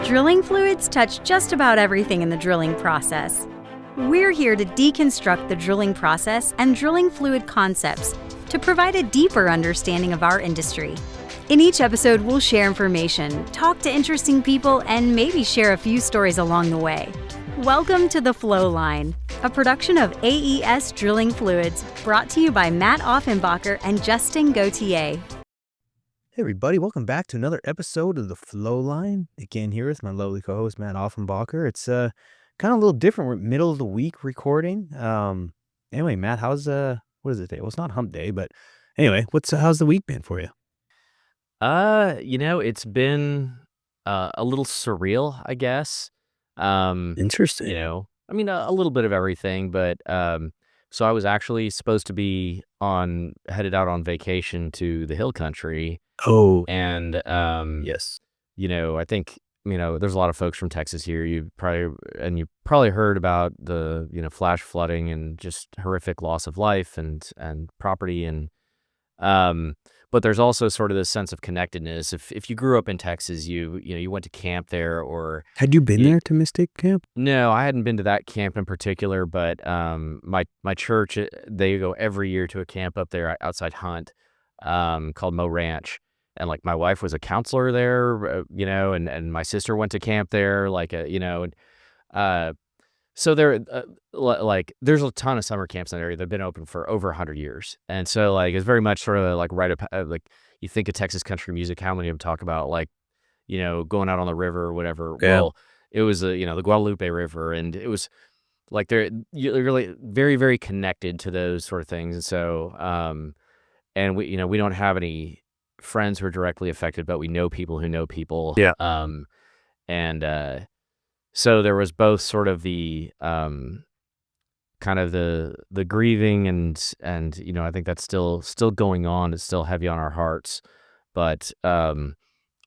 Drilling fluids touch just about everything in the drilling process. We're here to deconstruct the drilling process and drilling fluid concepts to provide a deeper understanding of our industry. In each episode, we'll share information, talk to interesting people, and maybe share a few stories along the way. Welcome to the Flowline, a production of AES Drilling Fluids, brought to you by Matt Offenbacher and Justin Gauthier. Hey everybody, welcome back to another episode of the Flowline. Again, here with my lovely co-host Matt Offenbacher. It's kind of a little different. We're middle of the week recording. Anyway, Matt, how's what is it today? Well, it's not hump day, but anyway, how's the week been for you? It's been a little surreal, I guess. Interesting. A little bit of everything, but so I was actually supposed to be headed out on vacation to the hill country. Oh, And yes. I think there's a lot of folks from Texas here. You probably heard about the flash flooding and just horrific loss of life and property, and but there's also sort of this sense of connectedness. If you grew up in Texas, you went to camp there, or Had you been there to Mystic Camp? no, I hadn't been to that camp in particular, but my church, they go every year to a camp up there outside Hunt, called Mo Ranch. And like my wife was a counselor there, and my sister went to camp there, so there, there's a ton of summer camps in that area that have been open for over 100 years. And so it's very much sort of like right up, you think of Texas country music, how many of them talk about going out on the river or whatever. Yeah. Well, it was the Guadalupe River, and it was like you're really very, very connected to those sort of things. And so, and we don't have any friends who are directly affected, but we know people who know people. Yeah. So there was both sort of the kind of the grieving and I think that's still going on. It's still heavy on our hearts, but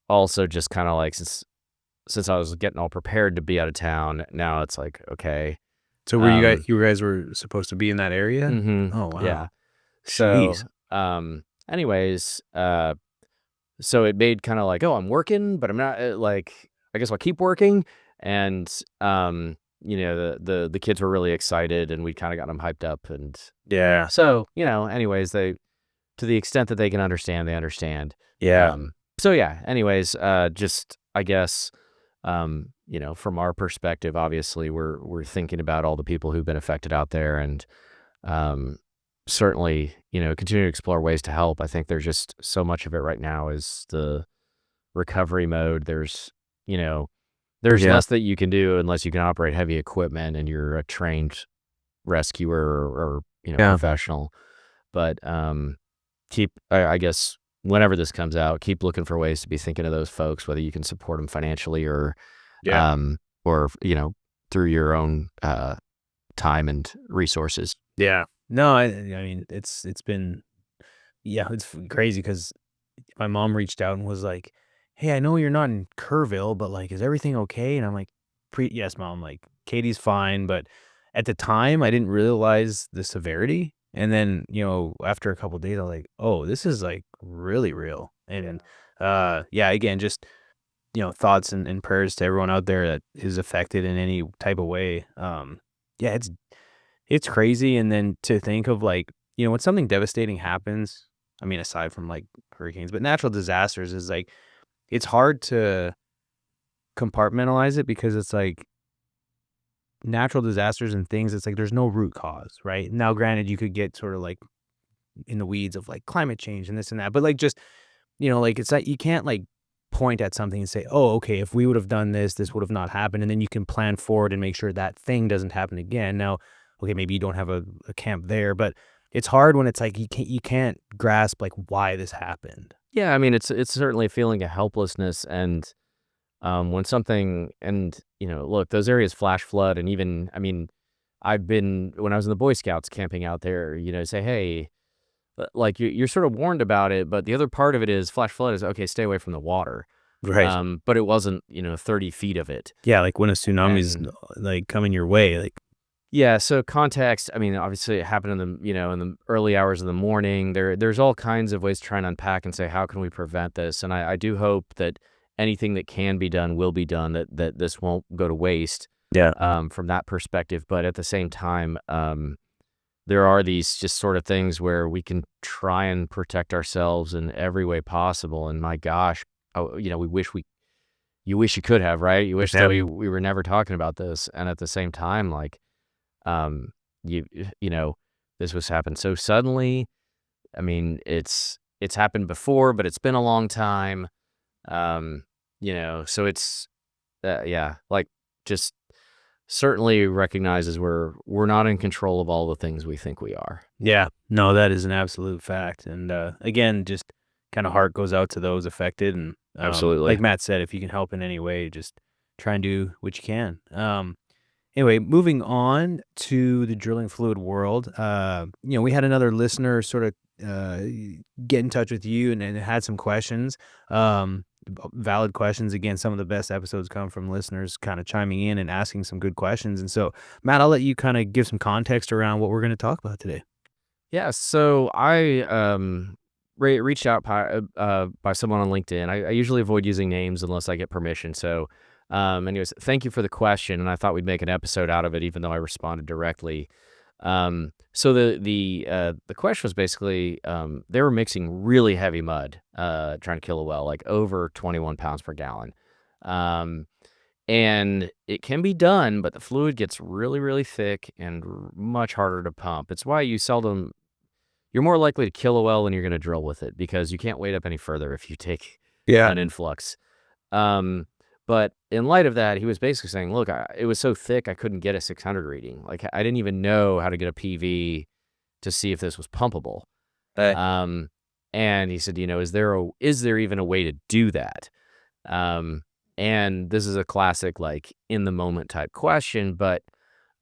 also just kind of like since I was getting all prepared to be out of town, now it's like, okay. So were you guys were supposed to be in that area? Mhm. Oh, wow. Yeah. So, Jeez. anyways, so it made kind of like, oh, I'm working, but I'm not I guess I'll keep working. And, the kids were really excited, and we kind of got them hyped up. And Yeah. so, anyways, to the extent that they can understand, they understand. Yeah. So yeah, anyways, just, I guess, from our perspective, obviously we're thinking about all the people who've been affected out there, and, certainly, continue to explore ways to help. I think there's just so much of it right now is the recovery mode. There's Yeah. less that you can do unless you can operate heavy equipment and you're a trained rescuer or Yeah. professional. But I guess whenever this comes out, keep looking for ways to be thinking of those folks, whether you can support them financially or Yeah. or through your own time and resources. Yeah. No, I mean, it's been, it's crazy because my mom reached out and was like, "Hey, I know you're not in Kerrville, but is everything okay?" And I'm like, Yes, Mom, Katie's fine." But at the time, I didn't realize the severity. And then, after a couple of days, I was like, "Oh, this is really real." And again, just, thoughts and prayers to everyone out there that is affected in any type of way. It's crazy. And then to think of when something devastating happens, I mean, aside from hurricanes, but natural disasters is it's hard to compartmentalize it, because it's natural disasters and things, it's there's no root cause, right? Now, granted, you could get sort of in the weeds of climate change and this and that, but it's you can't point at something and say, "Oh, okay, if we would have done this, this would have not happened," and then you can plan forward and make sure that thing doesn't happen again. Now, okay, maybe you don't have a camp there, but it's hard when it's you can't grasp why this happened. Yeah, I mean, it's certainly a feeling of helplessness, and when something, and look, those areas flash flood, and even, I mean, when I was in the Boy Scouts camping out there, say, hey, you're sort of warned about it, but the other part of it is flash flood is, okay, stay away from the water. Right. But it wasn't 30 feet of it. Yeah, when a tsunamis coming your way, Yeah, so context, I mean, obviously it happened in the early hours of the morning. There's all kinds of ways to try and unpack and say, how can we prevent this? And I do hope that anything that can be done will be done, that this won't go to waste Yeah. from that perspective. But at the same time, there are these just sort of things where we can try and protect ourselves in every way possible. And my gosh, you wish you could have, right? You wish that Yeah. we were never talking about this. And at the same time, like, um, you you know, this was happened so suddenly. I mean, it's happened before, but it's been a long time. Um, so it's yeah, like just certainly recognizes we're not in control of all the things we think we are. Yeah. No, that is an absolute fact. And again, just kind of heart goes out to those affected. And like Absolutely. Matt said, if you can help in any way, just try and do what you can. Anyway, moving on to the drilling fluid world. We had another listener sort of uh, get in touch with you and had some questions. Valid questions. Again, some of the best episodes come from listeners kind of chiming in and asking some good questions. And so, Matt, I'll let you kind of give some context around what we're going to talk about today. Yeah, so I reached out by someone on LinkedIn. I usually avoid using names unless I get permission. So, anyways, thank you for the question, and I thought we'd make an episode out of it, even though I responded directly. So the question was basically they were mixing really heavy mud, trying to kill a well, like over 21 pounds per gallon. Um, and it can be done, but the fluid gets really, really thick and much harder to pump. It's why you're more likely to kill a well when you're going to drill with it because you can't wade up any further if you take Yeah. an influx. Um, but in light of that, he was basically saying, look, it was so thick I couldn't get a 600 reading. Like I didn't even know how to get a PV to see if this was pumpable. Um, and he said, is there even a way to do that? And this is a classic, like in the moment type question, but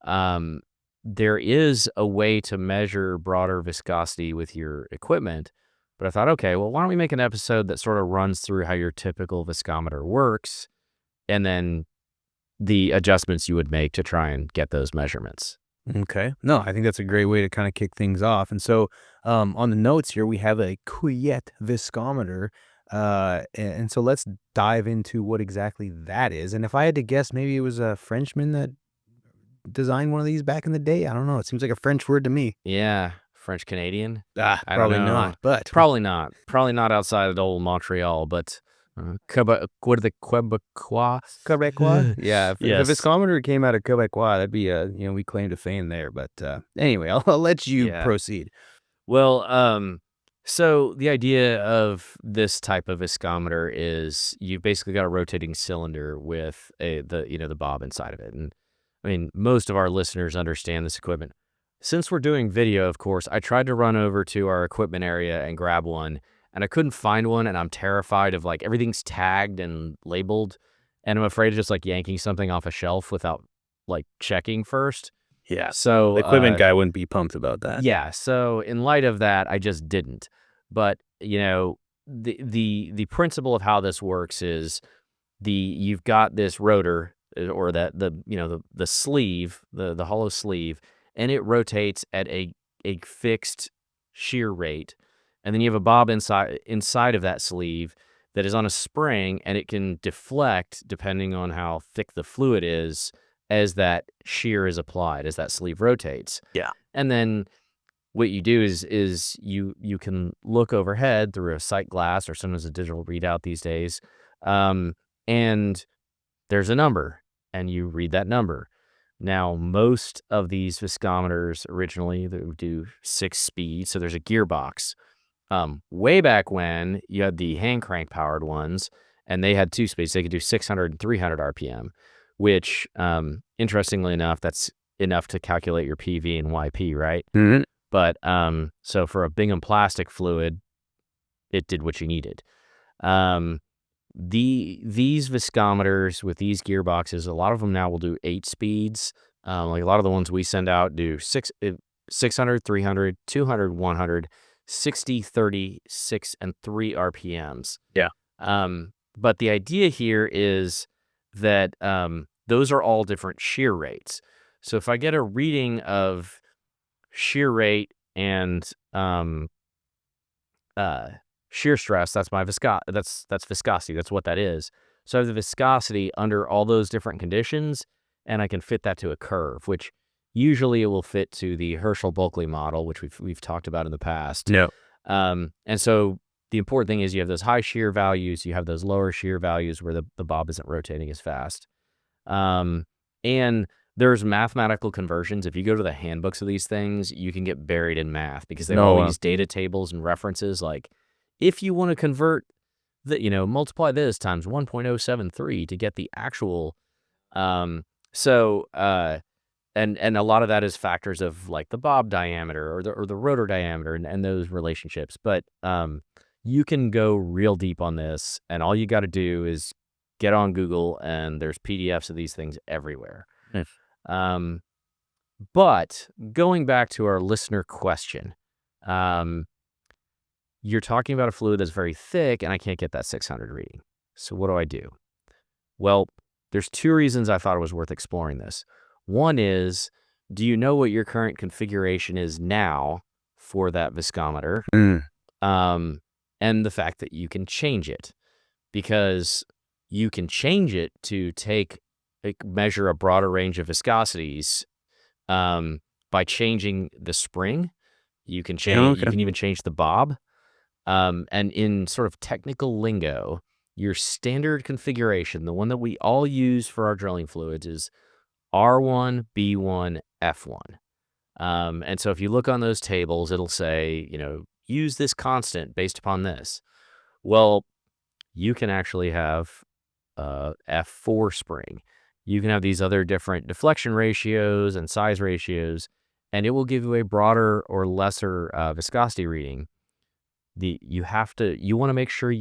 um, there is a way to measure broader viscosity with your equipment. But I thought, okay, well, why don't we make an episode that sort of runs through how your typical viscometer works and then the adjustments you would make to try and get those measurements. Okay. No, I think that's a great way to kind of kick things off. And so, on the notes here, we have a Couillette viscometer. And so let's dive into what exactly that is. And if I had to guess, maybe it was a Frenchman that designed one of these back in the day. I don't know. It seems like a French word to me. Yeah, French Canadian. I don't Probably know. not, but Probably not. Probably not outside of old Montreal, but what are the Quebecois? Quebecois. Yeah, if a Yes. viscometer came out of Quebecois, that'd be we claim to fame there. But anyway, I'll let you Yeah. proceed. Well, so the idea of this type of viscometer is you've basically got a rotating cylinder with the bob inside of it. And I mean, most of our listeners understand this equipment. Since we're doing video, of course, I tried to run over to our equipment area and grab one, and I couldn't find one, and I'm terrified of, like, everything's tagged and labeled, and I'm afraid of just, like, yanking something off a shelf without, like, checking first. Yeah. So, The equipment guy wouldn't be pumped about that. yeah, so in light of that, I just didn't. But, the principle of how this works is you've got this rotor or the sleeve, the hollow sleeve, and it rotates at a fixed shear rate. And then you have a bob inside of that sleeve that is on a spring, and it can deflect depending on how thick the fluid is as that shear is applied, as that sleeve rotates. Yeah. And then what you do is you can look overhead through a sight glass or sometimes a digital readout these days, and there's a number, and you read that number. Now, most of these viscometers originally they would do 6 speeds, so there's a gearbox. Way back when you had the hand crank powered ones, and they had 2 speeds, they could do 600 and 300 RPM, which, interestingly enough, that's enough to calculate your PV and YP, right? Mm-hmm. But so for a Bingham plastic fluid, it did what you needed. These viscometers with these gearboxes, a lot of them now will do 8 speeds. Like a lot of the ones we send out do 600, 300, 200, 100, 60, 30, 6, and 3 RPMs. Yeah. But the idea here is that those are all different shear rates. So if I get a reading of shear rate and shear stress, that's my that's viscosity. That's what that is. So I have the viscosity under all those different conditions, and I can fit that to a curve, which usually it will fit to the Herschel-Bulkley model, which we've talked about in the past. No. And so the important thing is you have those high shear values, you have those lower shear values where the bob isn't rotating as fast. And there's mathematical conversions. If you go to the handbooks of these things, you can get buried in math because they have all these data tables and references. Like, if you want to convert multiply this times 1.073 to get the actual, and a lot of that is factors of like the bob diameter or the rotor diameter and those relationships. But you can go real deep on this, and all you got to do is get on Google, and there's PDFs of these things everywhere. But going back to our listener question, you're talking about a fluid that's very thick, and I can't get that 600 reading. So what do I do? Well, there's two reasons I thought it was worth exploring this. One is, do you know what your current configuration is now for that viscometer? And the fact that you can change it, because you can change it to measure a broader range of viscosities by changing the spring. You can change. You can even change the bob. And in sort of technical lingo, your standard configuration, the one that we all use for our drilling fluids, is R1, B1, F1. And so if you look on those tables, it'll say, use this constant based upon this. Well, you can actually have F4 spring. You can have these other different deflection ratios and size ratios, and it will give you a broader or lesser viscosity reading. You want to make sure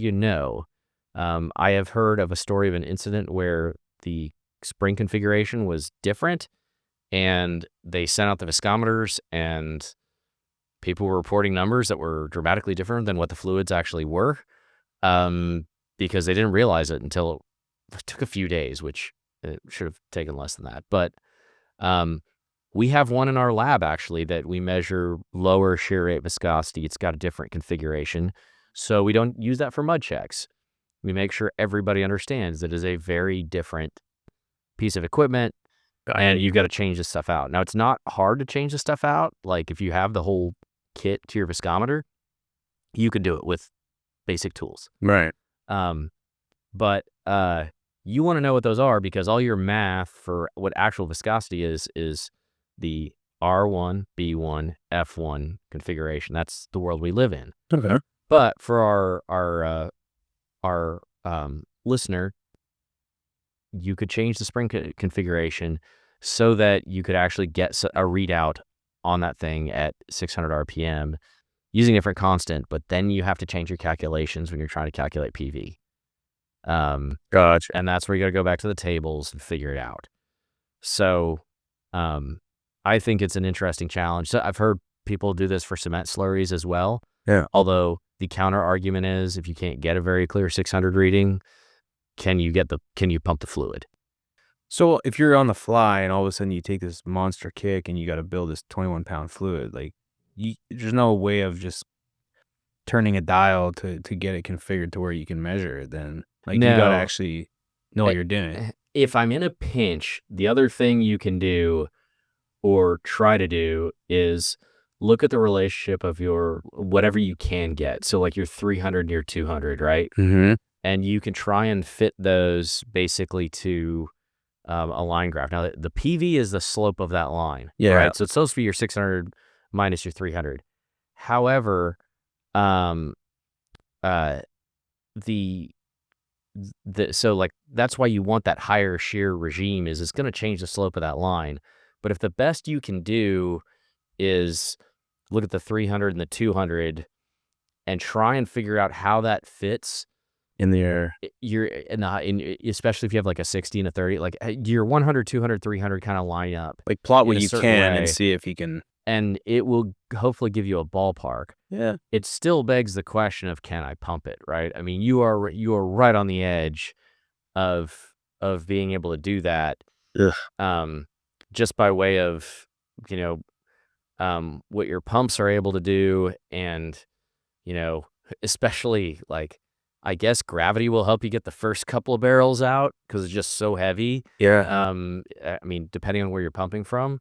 I have heard of a story of an incident where the spring configuration was different, and they sent out the viscometers, and people were reporting numbers that were dramatically different than what the fluids actually were, because they didn't realize it until it took a few days, which it should have taken less than that. But we have one in our lab, actually, that we measure lower shear rate viscosity. It's got a different configuration, so we don't use that for mud checks. We make sure everybody understands that it is a very different piece of equipment, and you've got to change this stuff out. Now, it's not hard to change this stuff out. Like, if you have the whole kit to your viscometer, you can do it with basic tools. Right. But you want to know what those are, because all your math for what actual viscosity is the R1, B1, F1 configuration. That's the world we live in. Okay. But for our listener, you could change the spring configuration so that you could actually get a readout on that thing at 600 RPM using a different constant, but then you have to change your calculations when you're trying to calculate PV. Gotcha. And that's where you got to go back to the tables and figure it out. So I think it's an interesting challenge. So I've heard people do this for cement slurries as well. Yeah. Although the counter argument is, if you can't get a very clear 600 reading, can you pump the fluid? So if you're on the fly and all of a sudden you take this monster kick and you got to build this 21-pound fluid, like there's no way of just turning a dial to get it configured to where you can measure it. Then you got to actually know what you're doing. If I'm in a pinch, the other thing you can do or try to do is look at the relationship of your whatever you can get. So like your 300 and your 200, right? Mm-hmm. And you can try and fit those basically to a line graph. Now, the PV is the slope of that line. Yeah. Right? So it's supposed to be your 600 minus your 300. However, so like that's why you want that higher shear regime, is it's going to change the slope of that line. But if the best you can do is look at the 300 and the 200 and try and figure out how that fits in the air, especially if you have like a 60 and a 30, like your 100, 200, 300 kind of line up. Like plot what you can way, and see if you can. And it will hopefully give you a ballpark. Yeah. It still begs the question of, can I pump it, right? I mean, you are right on the edge of being able to do that. Ugh. just by way of, you know, what your pumps are able to do, and, you know, especially like, I guess gravity will help you get the first couple of barrels out because it's just so heavy. Yeah. I mean, depending on where you're pumping from,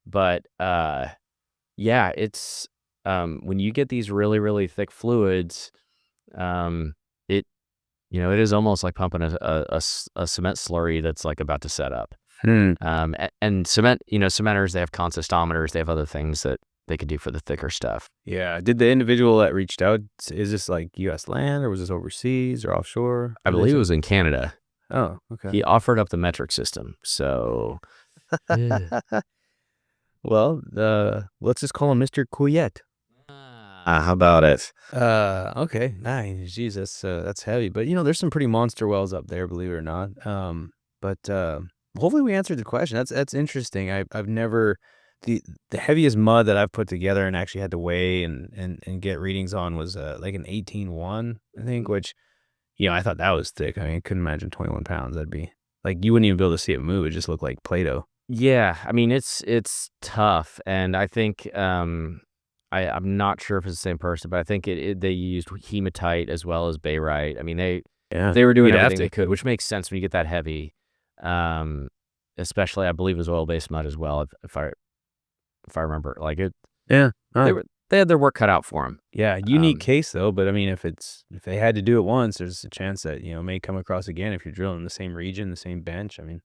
but yeah, it's when you get these really, really thick fluids, um, it it is almost like pumping a cement slurry that's like about to set up. Hmm. And cement, cementers, they have consistometers, they have other things that they could do for the thicker stuff. Yeah. Did the individual that reached out, is this like U.S. land or was this overseas or offshore? I What did they believe it say? was in Canada. Oh, okay. He offered up the metric system. So, yeah. Well, let's just call him Mr. Couillette. How about it? Okay, nice. Jeez, that's heavy. But there's some pretty monster wells up there, believe it or not. But hopefully we answered the question. That's interesting. I've never the heaviest mud that I've put together and actually had to weigh and get readings on was like an 18.1, I think, which I thought that was thick. I mean, I couldn't imagine 21 pounds. That'd be like you wouldn't even be able to see it move. It just looked like Play-Doh. Yeah, I mean, it's tough, and I think I'm not sure if it's the same person, but I think they used hematite as well as barite. I mean, Yeah, they were doing you'd have everything to. they could, which makes sense when you get that heavy. Um, Especially, I believe it was oil-based mud as well, if I remember. Like it, Yeah. All right. they had their work cut out for them. Yeah, unique case though, but I mean, if they had to do it once, there's a chance that it may come across again if you're drilling in the same region, the same bench. I mean,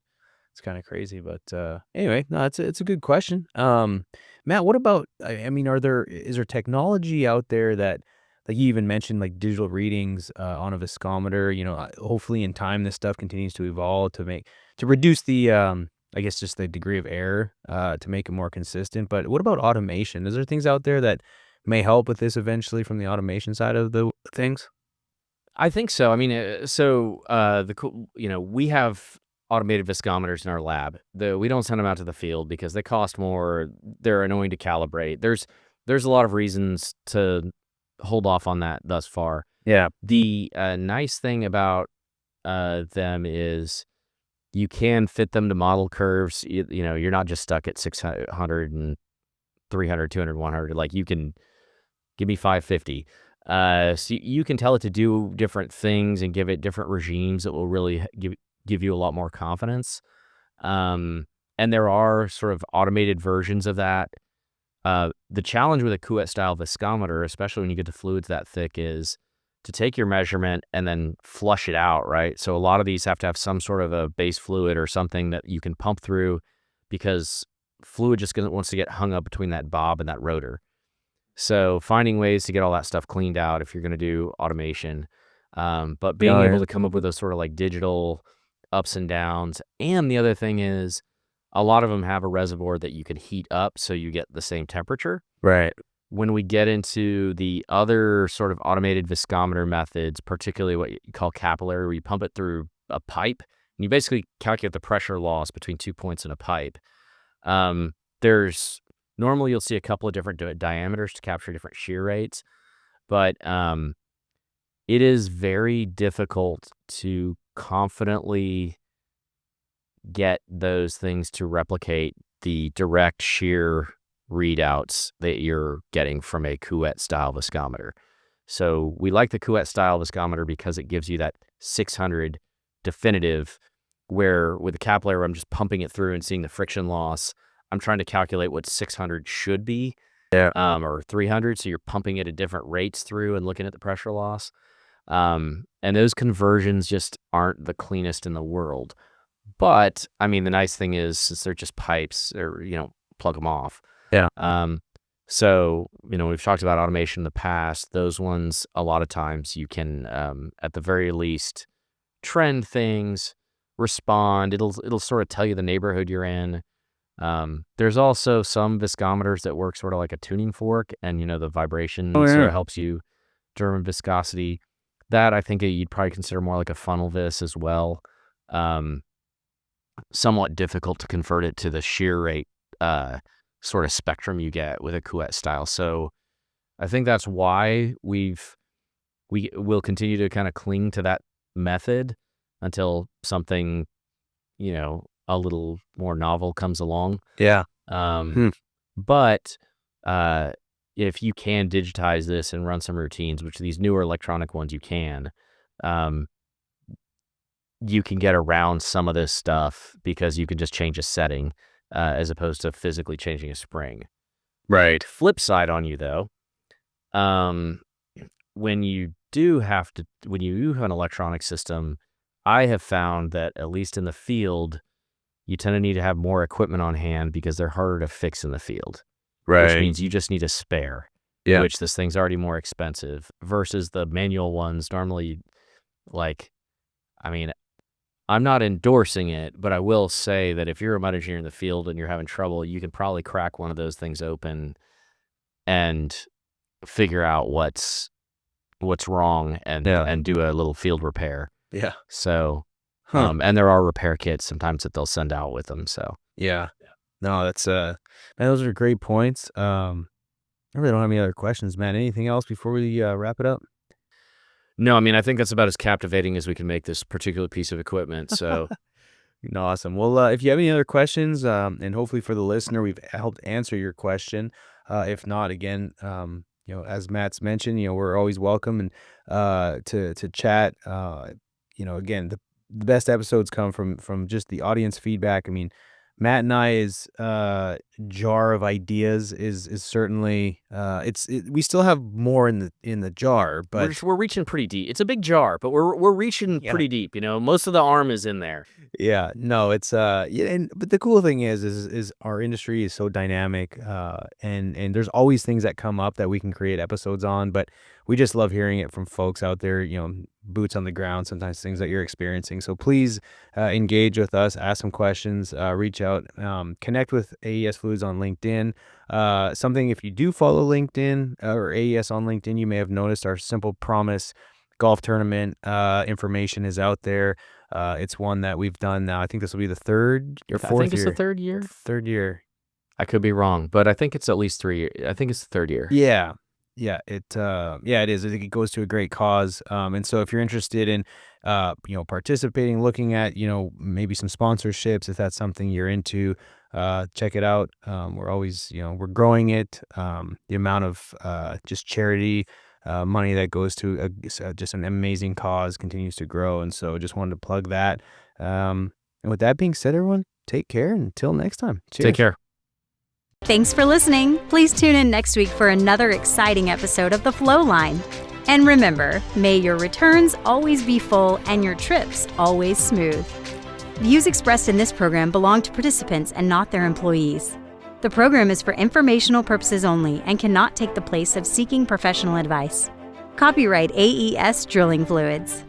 it's kind of crazy, but anyway, no, it's a good question. Matt, what about? I mean, is there technology out there that, like you even mentioned, like digital readings on a viscometer? Hopefully in time this stuff continues to evolve to reduce the I guess just the degree of error to make it more consistent. But what about automation? Is there things out there that may help with this eventually from the automation side of the things? I think so. I mean, we have automated viscometers in our lab. We don't send them out to the field because they cost more. They're annoying to calibrate. There's a lot of reasons to hold off on that thus far. Yeah. The nice thing about them is you can fit them to model curves. You're not just stuck at 600 and 300, 200, 100. Like you can give me 550. So you can tell it to do different things and give it different regimes that will really give you a lot more confidence. And there are sort of automated versions of that. The challenge with a Couette style viscometer, especially when you get to fluids that thick, is to take your measurement and then flush it out, right? So a lot of these have to have some sort of a base fluid or something that you can pump through because fluid just wants to get hung up between that bob and that rotor. So finding ways to get all that stuff cleaned out if you're going to do automation, but being able to come up with those sort of like digital ups and downs. And the other thing is a lot of them have a reservoir that you can heat up so you get the same temperature. Right. When we get into the other sort of automated viscometer methods, particularly what you call capillary, where you pump it through a pipe, and you basically calculate the pressure loss between 2 points in a pipe. Normally you'll see a couple of different diameters to capture different shear rates, but it is very difficult to confidently get those things to replicate the direct shear readouts that you're getting from a Couette style viscometer. So we like the Couette style viscometer because it gives you that 600 definitive, where with the capillary I'm just pumping it through and seeing the friction loss. I'm trying to calculate what 600 should be, or 300. So you're pumping it at different rates through and looking at the pressure loss. And those conversions just aren't the cleanest in the world. But I mean, the nice thing is, since they're just pipes, or plug them off. Yeah. So we've talked about automation in the past. Those ones, a lot of times, you can, at the very least, trend things, respond. It'll sort of tell you the neighborhood you're in. There's also some viscometers that work sort of like a tuning fork, and the vibration sort of helps you determine viscosity. That I think you'd probably consider more like a funnel vis as well. Somewhat difficult to convert it to the shear rate sort of spectrum you get with a Couette style. So I think that's why we will continue to kind of cling to that method until something a little more novel comes along. Yeah. But if you can digitize this and run some routines, which these newer electronic ones you can get around some of this stuff because you can just change a setting as opposed to physically changing a spring. Right. Flip side on you, though, when you have an electronic system, I have found that at least in the field, you tend to need to have more equipment on hand because they're harder to fix in the field. Right. Which means you just need a spare. Yeah. Which this thing's already more expensive versus the manual ones. Normally, I'm not endorsing it, but I will say that if you're a mud engineer in the field and you're having trouble, you can probably crack one of those things open and figure out what's wrong and do a little field repair. Yeah. So, and there are repair kits sometimes that they'll send out with them. So yeah. No, that's man, those are great points. I really don't have any other questions, man. Anything else before we wrap it up? No, I mean, I think that's about as captivating as we can make this particular piece of equipment. So, awesome. Well, if you have any other questions, and hopefully for the listener, we've helped answer your question. If not, again, as Matt's mentioned, we're always welcome and to chat. Again, the best episodes come from just the audience feedback. I mean, Matt and I's jar of ideas is certainly we still have more in the jar, but we're reaching pretty deep. It's a big jar, but we're reaching pretty deep. Most of the arm is in there. Yeah, no, it's but the cool thing is our industry is so dynamic, and there's always things that come up that we can create episodes on, but we just love hearing it from folks out there, boots on the ground, sometimes things that you're experiencing. So please engage with us, ask some questions, reach out, connect with AES Fluids on LinkedIn. Something, if you do follow LinkedIn or AES on LinkedIn, you may have noticed our Simple Promise golf tournament information is out there. It's one that we've done now. I think this will be the third or fourth year. I think it's the third year. Third year. I could be wrong, but I think it's at least 3 years. I think it's the third year. Yeah. Yeah, it is. I think it goes to a great cause. And so if you're interested in, participating, looking at, maybe some sponsorships, if that's something you're into, check it out. We're always, we're growing it. The amount of just charity money that goes to just an amazing cause continues to grow. And so just wanted to plug that. And with that being said, everyone, take care. Until next time. Cheers. Take care. Thanks for listening. Please tune in next week for another exciting episode of the Flowline. And remember, may your returns always be full and your trips always smooth. Views expressed in this program belong to participants and not their employees. The program is for informational purposes only and cannot take the place of seeking professional advice. Copyright AES Drilling Fluids.